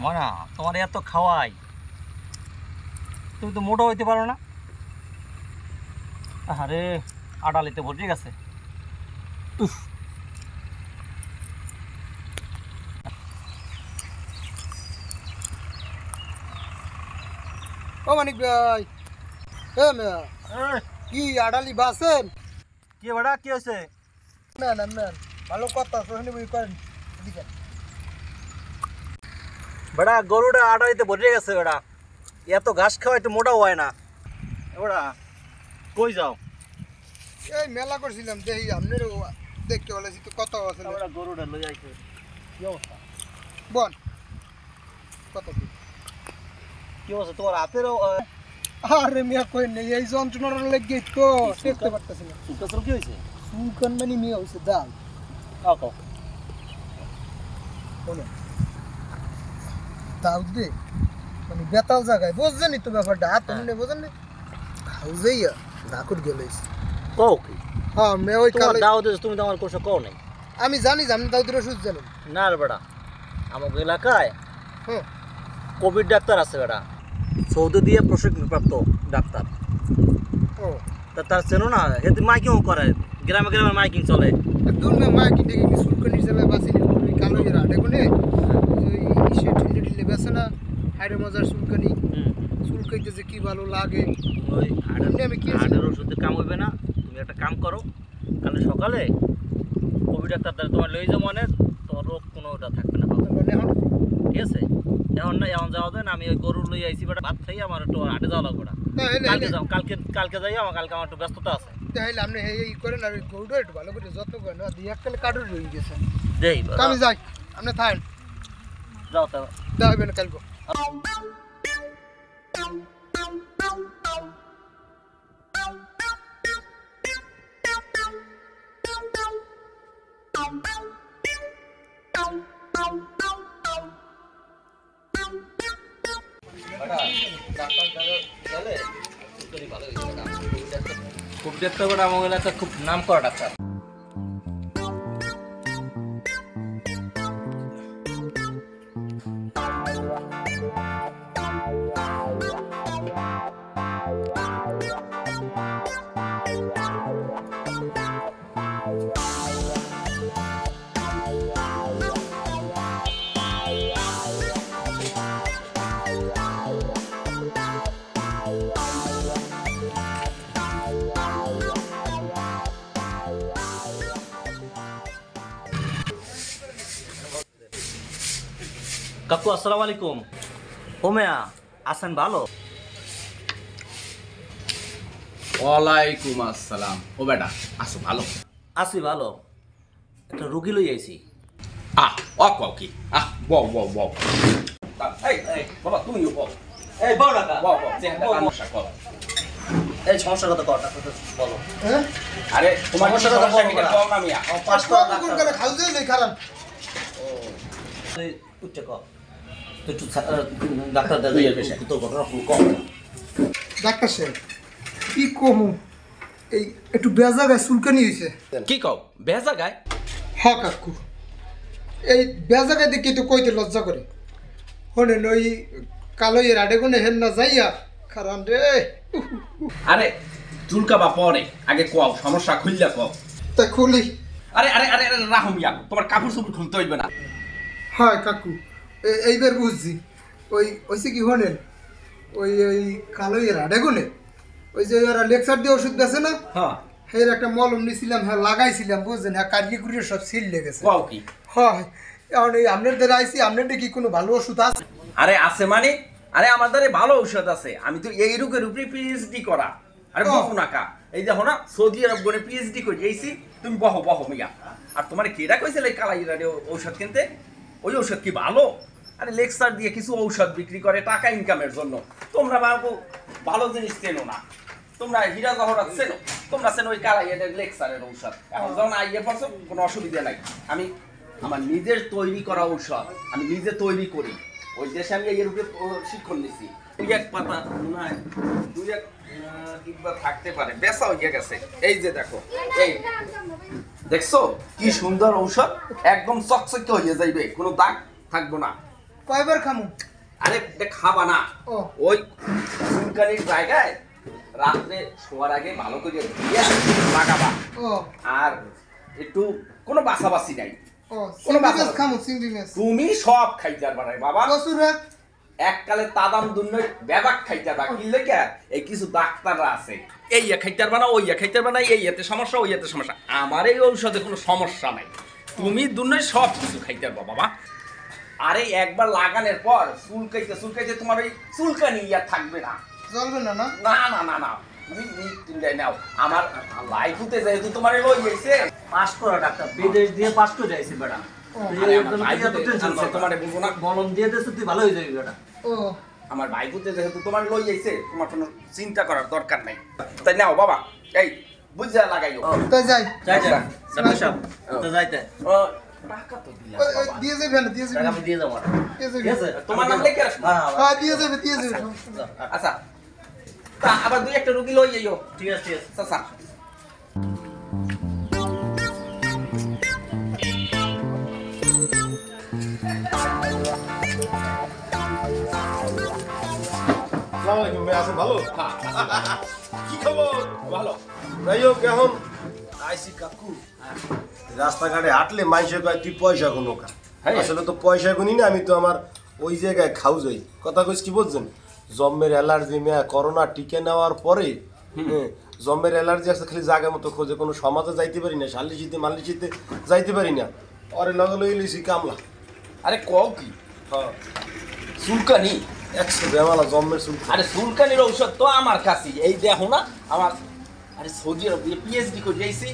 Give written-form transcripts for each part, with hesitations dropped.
মনা তোমার এত খাওয়াই, তুমি তো মোটা হইতে পারো না। আরে আডালিতে ভর্তি গেছে। উফ, ও মানিক ভাই, কি আড়ালি বাসেন? কি বেটা কি হয়েছে? নেন ভালো কথা শুনে বই করেন। বেটা গরুটা আডালিতে ভর্তি গেছে। বেটা এত ঘাস খাওয়া একটু মোটাও হয় না। বেটা কই যাও? এই মেলা করছিলাম দেখি আপনার দেখতে বলেছি তো কত আছে। বেটা গরুটা লই আইছে, কি অবস্থা? বল কত কি কি অবস্থা তোমার হাতের? আরে মিয়া কই নেই, এই যন্ত্রণার লেগে তো দেখতে পারতেছি না। সুকাসর কি হয়েছে? সুকান মানে মিয়া হইছে দাল। আও বলো দাও দে, মানে বেতাল জায়গায় বুঝছেনই তো ব্যাপারটা। হাত মনে বোঝেন না, হাউজেইয়া ঢাকুর গেলেছি। কও কি? হ্যাঁ মে ওই তোমার কালে দাও দিস, তুমি তো আমার কোশো কও নাই। আমি জানি যে আপনি দাউদের ওষুধ জানেন। না রে বেটা, আমার এলাকায় হ্যাঁ কোভিড ডাক্তার আছে বেটা, সৌদি দিয়ে প্রশিক্ষণপ্রাপ্ত ডাক্তার। ও তা তার চেনো না? হেদি মাইকিং করে, গ্রামে গ্রামে মাইকিং চলে। একদম না মা কি দেখি সুলকানি জেলায় বাসিনি ওই কালো এর আটে কোনে ওই ইসে ঢিলে ঢিলে বেছে না হাইরে মজার সুলকানি। সুলকাইতে যে কি ভালো লাগে। ওই এমনি আমি খেয়েছি। হাড়ের ওষুধে কাম হইবে না। তুমি একটা কাম করো, কাল সকালে কোভিড ডাক্তার দ্বারা তোমার লই যাও, মানে তোমার রোগ কোনোটা থাকবে না। মানে এখন ঠিক আছে? এখন না, এখন যাওয়া যায় না। আমি ওই গরু লই আইছি বেটা, ভাত খাই আমার একটু হাটে যাওয়া লাগবে না। কালকে যাও, কালকে যাই। কালকে আমার একটু ব্যস্ততা আছে। তাহলে আপনি এই করেন আর গরুটা একটু ভালো করে যত্ন করেন। দুই এককালে কাটুর রয়ে গেছে। দেই তা আমি যাই, আপনি থাকেন, যাও তা। দেখবেন কালকে। খুব ডাক্তার বেটা আমার এলাকা খুব নাম করা ডাক্তার। কাকু আসসালামু আলাইকুম। হোমেয়া আছেন ভালো? ওয়ালাইকুম আসসালাম। ও বেটা আসো ভালো? আছি ভালো। একটা রুগী লই আইছি। আহ ও কও কি? বউ বউ বউ। এই এই বাবা তুমিও বউ। এই বড় টাকা বউ বউ চেহারা সমস্যা কও। এই সমস্যার কথা কও, ডাক্তার বলো। হ্যাঁ আরে তোমার সমস্যাটা তো সমস্যা বড় কি বেটা। কও না মিয়া? পাঁচ কোন টাকা কোন করে খাউজে নেই খারাপ। তুই উঠতে কও। তুই একটু ডাক্তার দাদা তুই এর পেশায়। তোর ঘটনা কম। ডাক্তার সাহেব কি কমু, এই একটু বেজাগায় চুলকানি হয়েছে। কি কও? বেজা গায়? হ কাকু, এই বেজাগায় দেখি তো কইতে লজ্জা করে। শোনেন ওই কালো এর আডে কোনে হেন না যাইয়া খারান রে। আরে চুলকাবা পরে, আগে কও সমস্যা খুললা কও। তা খুলি। আরে আরে আরে আরে রাহো মিয়া, তোমার কাপড় চোপড় খুলতে হইবে না। হয় কাকু, এইবার বুঝছি। ওই ওইসে কি শোনেন, ওই ওই কালো এর আডে কোনে ওই যে ওরা লেকচার দিয়ে ওষুধ বেছে না, হ্যাঁ এর একটা মলম নিছিলাম, হ্যাঁ লাগাইছিলাম, বুঝছেন? হ্যাঁ কারিয়ে কুড়িয়ে সব সিল লেগেছে। কও কি? হয় এখন এই আপনাদের আইসি, আপনাদের কি কোনো ভালো ওষুধ আছে? আরে আছে মানে, আরে আমাদের ভালো ঔষধ আছে। আমি তো এই রোগের উপরে পিএইচডি করা। আরে ও। বহু নাকা এই দেখো না, সৌদি আরব গনে পিএইচডি করে এইছি। তুমি বহো বহো মিয়া। আর তোমার কেডা কইছিল এই কালাইরা ঔষধ কিনতে? ওই ঔষধ কি ভালো? আরে লেকচার দিয়ে কিছু ঔষধ বিক্রি করে টাকা ইনকামের জন্য। তোমরা বাবু ভালো জিনিস চেনো না। তোমরা হীরা জহরাত চেনো, তোমরা চেনো ওই কালাইয়াদের লেকচারের ঔষধ। এখন যখন আইয়ে পড়ছো কোনো অসুবিধা নাই। আমি আমার নিজের তৈরি করা ঔষধ আমি নিজে তৈরি করি। ওই দেশে আমি এর উপরে শিক্ষণ নিছি। দুই এক পাতা নয়, দুই এক কিংবা থাকতে পারে, বেচা হয়ে গেছে। এই যে দেখো, এই দেখছো কি সুন্দর ঔষধ, একদম চকচকে হয়ে যাইবে, কোনো দাগ থাকবো না। কয়বার খামু? আরে এটা খাবা না, ও ওই চুলকানির জায়গায় রাত্রে শোয়ার আগে ভালো করে দিয়ে লাগাবা। ও আর একটু কোনো বাছাবাছি নাই, ও কোনো চিংড়ি মাছ বাছা- খামু, চিংড়ি মাছ। তুমি সব খাইতে পারবা না বাবা। কচুর শাক। এককালে তাদাম দুন্নই ব্যাবাক খাইতে পারবা, কি লেগে এই কিছু ডাক্তাররা আছে এই খাইতে পারবা না, ওই খাইতে পারবা না, এই এতে সমস্যা, ওই এতে সমস্যা। আমার এই ঔষধে কোনো সমস্যা নাই, তুমি দুন্নই সব কিছু খাইতে পারবা বাবা। আরে একবার লাগানোর পর চুলকাইতে তোমার ওই চুলকানি আর থাকবে না। জ্বলবে না না? না না না না, তুমি নিশ্চিন্তায় নাও। আমার লাইফুতে যেহেতু তোমার লই গেছে, পাস করা ডাক্তার, বিদেশ দিয়ে পাস করে যাইছি বেটা। আরে আমার ভাইপুতে তোমারে বলবো না, মলম দিয়ে দিয়েছে তুই ভালো হয়ে যাবি বেটা। ও আমার ভাইপুতে যেহেতু তোমার লই যাইছে, তোমার কোনো চিন্তা করার দরকার নাই। তাই নাও বাবা, এই বুঝা লাগাইও। তো যাই। যাইতে ডাক্তার সাহেব, তো যাইতে। ও, টাকা তো দিলাম বাবা। দিয়ে যাবে না, দিয়ে টাকা যাবে। আমি দিয়ে যাবো না। দিয়ে ঠিক যাবে। আছে? তোমার নাম লিখে রাখবো। হ্যাঁ, হ্যাঁ, হ্যাঁ দিয়ে যাবে, দিয়ে যাবে। আচ্ছা, তা আবার দুই একটা রুগী লই যাইও। ঠিক আছে, ঠিক আছে। চাচা, আসসালামু আলাইকুম ভাই, আছেন ভালো? কি খবর? ভালো। যাই হোক, এখন আইসি কাকু রাস্তাঘাটে হাঁটলে মানুষে কয় তুই পয়সা গুনো কা। হ্যাঁ। আসলে তো পয়সা গুনি না, আমি তো আমার ওই জায়গায় খাও যাই। কথা কইস কি বলছেন, জম্মের অ্যালার্জি মেয়া করোনা টিকে নেওয়ার পরে জম্মের অ্যালার্জি আছে, খালি জায়গা মতো খোঁজে, কোনো সমাজে যাইতে পারি না, সালিশিতে মালিশিতে যাইতে পারি না। অরে লগে লই লইছি কামলা। আরে কও কি হ্যাঁ, চুলকানি? 100 বেমালা জম্মের চুল। আরে চুলকানির ঔষধ তো আমার কাছে, এই দেখো না আমার। আরে সৌদি আরব দিয়ে পিএইচডি করে যাইছি,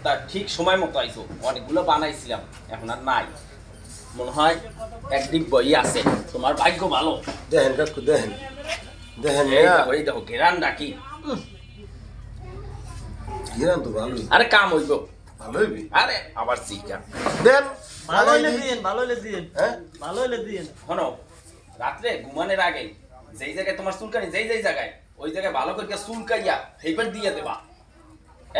তা ঠিক সময় মতো আইছো। অনেকগুলো বানাইছিলাম, এখন আর নাই। মনে হয় এক ডিব্বই আছে। তোমার ভাগ্য ভালো। দেখেন কাকু, দেখেন দেখেন এই দেখো ঘেরান ডাকি। ঘিরান তো ভালোই, আরে কাম হইব। ভালো হইবি। আরে আবার চিকা দেন ভালো হইলে দিন, ভালো হইলে দিন। হ্যাঁ, ভালো হইলে দিন। শোনো, রাত্রে ঘুমানোর আগে যেই জায়গায় তোমার চুলকানি, যেই জায়গায় ওই জায়গায় ভালো করে চুলকাইয়া সেইবার দিয়ে দেবা,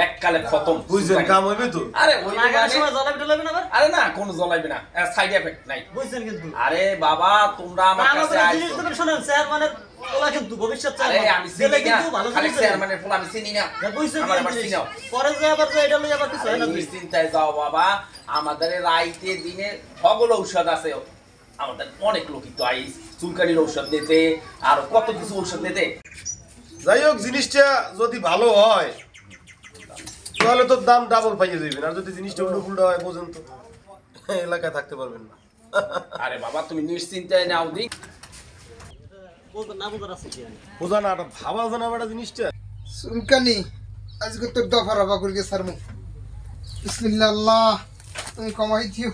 এককালে খতম। বুঝছেন কাম হইবে তো। আরে ওই লাগানোর মানে- সময় জ্বলাবি টলাবি না আবার? আরে না, কোনো জ্বলাইবে না, সাইড এফেক্ট নাই। বুঝছেন কিন্তু। আরে বাবা, তোমরা আমার আমার কাছে কোনো জিনিস আইছো। দেবেন, শোনেন, চেয়ারম্যানের পোলা কিন্তু ভবিষ্যৎ আরে চেয়ারম্যান। আমি দিলে চিনি না, কিন্তু ভালো খালি জিনিস দেবেন। চেয়ারম্যানের ফুল আমি চিনি না। যা বুঝছেন আমার কি আবার জিনিস? চিনাও। পরে যে আবার যে এটা লইয়া আবার কিছু হয় না। নিশ্চিন্তায় যাও বাবা, আমাদের রাইতে দিনে সকল ঔষধ আছে। আমাদের অনেক লোকই তো আইস চুলকানির ঔষধ দিতে, আর কত কিছু ঔষধ দিতে। যাই হোক, জিনিসটা যদি ভালো হয় তাহলে তো দাম ডাবল পাইয়ে যাবেন, আর যদি জিনিসটা উল্টো পুল্টো হয় বোঝেন তো, এলাকায় থাকতে পারবেন না। আরে বাবা, তুমি নিশ্চিন্তায় নাও দি। বলতে না বোঝার আছে কি? বোঝা না, ভাবা জানা বেটা জিনিসটা। চুলকানি আজকে তোর দফা রফা করে গে সারমু। বিসমিল্লাহ, আল্লাহ তুমি কমাই দিও।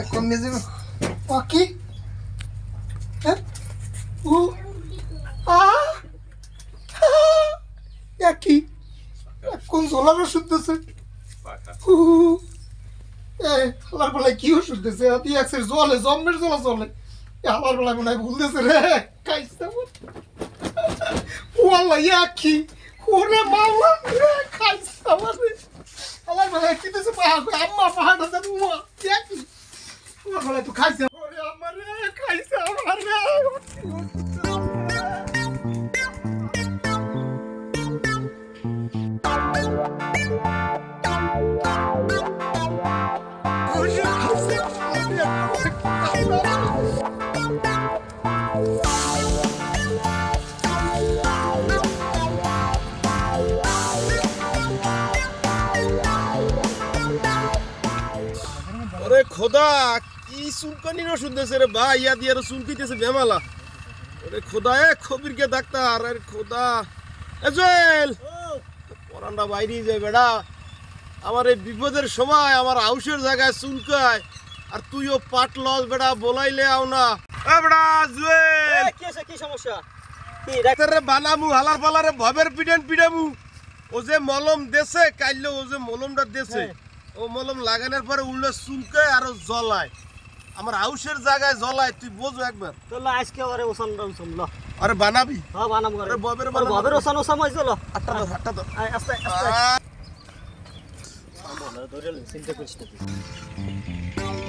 এখন নিয়ে যাবো কি? হ্যাঁ ও কি কোন জলার ওষুধ দিচ্ছে? হালার বেলায় কি ওষুধ দিচ্ছে? জলে জম্মের জলা চলে। হালার বেলায় মনে হয় ভুল দিচ্ছে রে। খাইছে ও আল্লাহ, কি ওরে মাওলা রে, খাইছে আমার রে। হালার বেলায় কি দিচ্ছে? আম্মা পাহাড়টা দেন কি? হালার বেলায় তো খাইছে। ওরে আমার রে, খাইছে আমার রে। ওরে খোদা, কি চুলকানির ওষুধ দিয়েছে রে ভাই, ইয়া দিয়ে চুলকাইতেছে বেমালা। ওরে খোদা, খবির কে ডাক্তার, আরে খোদা। জুয়েল, পরানটা বাইরে যায় বেড়া। আমার এই বিপদের সময় আমার হাউসের জায়গায় চুলকায়, আর তুইও পাট লস বেড়া, বলাইলে আও না। বেড়া জুয়েল, কি আছে, কি সমস্যা? ডাক্তারে বানামু হালার পালারে ভবের পিডেন পিডামু। ও যে মলম দেছে কাইলে, ও যে মলমটা দেছে, ও মলম লাগানোর পরে উল্লে চুলকায় আর জ্বলায়। আমার হাউসের জায়গায় জ্বলায়, তুই বোঝো একবার। তো আজকে আবার ওসান আরে বানাবি হ্যাঁ বানাম করে আরে ববের আরে ববের ওসান ওসাম হইছে লো আটটা তো আয় আস্তে আস্তে বলে ধরে চিন্তা করিস না তুই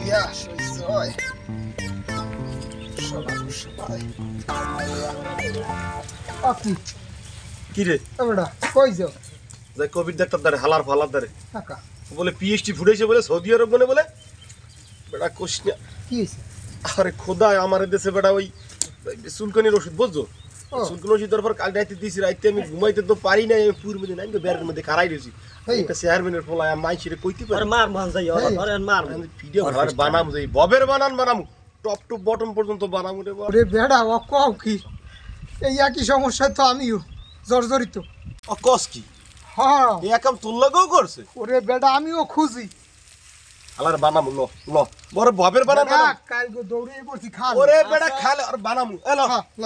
ইয়া সই সবাই আপনি কি রে এবারে কই যাও যাই কোভিড ডাক্তার দারে হালার ফালার দারে কাকা বলে পিএইচডি ফুটাইছে বলে সৌদি আরব বলে বেটা কোশ না কি হইছে আরে খোদা আমার দেশে বেটা ওই চুলকানির ওষুধ বুঝছো ও। চুলকানি ওষুধ পর কাল রাইতে দিয়েছি রাইতে আমি ঘুমাইতে তো পারি না আমি পুর মধ্যে নাই তো বেরের মধ্যে কারাই রয়েছি এই। একটা চেয়ারম্যানের ফলায় আমি মাইছিরে কইতে পারি আরে মার মান যাই আরে মার ভিডিও ঘর বানাম যাই ববের বানাম টপ টু বটম পর্যন্ত বানাম রে বাবা ওরে বেড়া ও কও কি এই একই সমস্যা তো আমিও জর্জরিত ও কস কি হ্যাঁ এই একাম তোর লাগেও করছে ওরে বেড়া আমিও খুঁজি আলার বানাম ল বড় ববের বানাম বেড়া কালকে দৌড়িয়ে পড়ছি খাল ওরে বেটা খালে আর বানাম এলো হ্যাঁ ল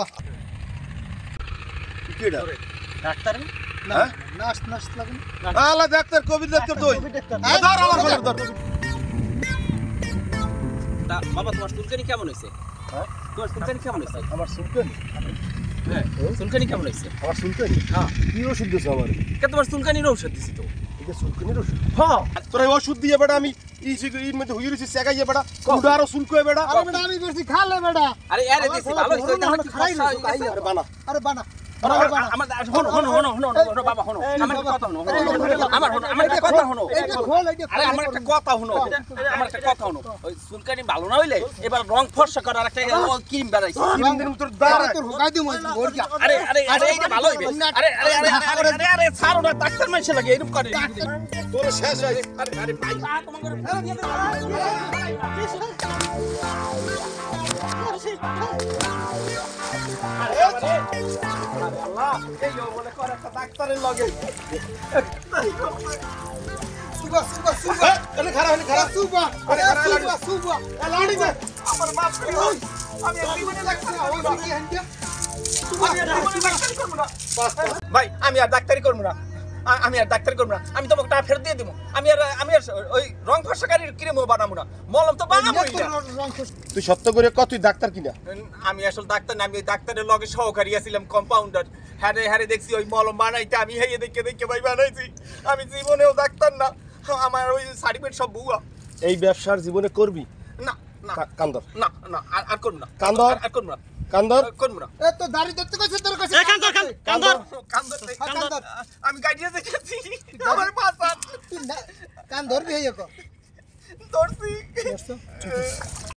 কিডা ডাক্তার না হ্যাঁ? নাচ নাচ লাগে না আলা ডাক্তার কোভিড ডাক্তার তুই ডাক্তার ধর আলার ফলার ধর বাবা তোমার চুলকানি কেমন হয়েছে হ্যাঁ? তোমার চুলকানি কেমন হয়েছে আমার চুলকানি হ্যাঁ চুলকানি কেমন হয়েছে আমার চুলকানি হ্যাঁ কি ওষুধ দিছ আমার কে তোমার চুলকানির ঔষধ দিছি তো এটা চুলকানির ওষুধ হ্যাঁ তোরা এই ওষুধ দিয়ে বেটা আমি এর মধ্যে হই রইছি সেগাইয়ে বেটা কুডা আরো চুলকয়ে বেটা আরে বেটা আমি করছি খালে বেটা আরে আরে দিছি ভালো হইছে এটা কি খাই না আরে বানা আরে বানা আমার আরে বানা হনো বাবা হনো আমার একটা কথা হনো আমার একটা কথা হনো এইটা খোল এইটা আরে আমার একটা কথা হনো আমার একটা কথা হনো ওই চুলকানি ভালো না হইলে এবার রং ফর্সা করার একটা ক্রিম বেরাইছে দিন দিন তোর দাঁড়া তোর হুকাই দিমু ওর কি আরে আরে আরে এইটা ভালো হইবে আরে আরে আরে আরে আরে আরে ছাড়ো না ডাক্তার মাইছে লাগে এরকম করে তোর শেষ হয়ে আরে আরে ভাই ডাক্তারের লগে সুবা সুবা সুবা আরে খারাপ হলে খারাপ সুবা আরে খারাপ লাগে। সুবা সুবা লাড়ি দে আমার মাফ করে দাও। আমি আর জীবনে ডাক্তার ওই কি হ্যান্ডিয়া আমি আর জীবনে ডাক্তারি করবো না ভাই আমি আর ডাক্তারি করবো না আমি আর ডাক্তারি করবো না আমি তোমাকে টাকা ফেরত দিয়ে দেবো আমি আর ওই রং ফর্সাকারীর ক্রিমও বানাবো না মলম তো বানাবোই না তুই সত্য করে কত তুই ডাক্তার কিনা আমি আসলে ডাক্তার না আমি ওই ডাক্তারের লগে সহকারী আছিলাম কম্পাউন্ডার হ্যারে হ্যারে দেখছি ওই মলম বানাইতে আমি হেয়ে দেখে ভাই বানাইছি আমি জীবনেও ডাক্তার না আমার ওই সার্টিফিকেট সব ভুয়া এই ব্যবসার জীবনে করবি না না কান্দর না না আর করবো না কান্দর? আর করবো না কান্দর করবো না এ তো দাড়ি দেখতে কইছে তোর কাছে কান্দর কান্দর কান্দর। আমি গাড়িতে দেখেছি আমার পাশা কান ধরবি হইয়া কো ধরছি দর্শক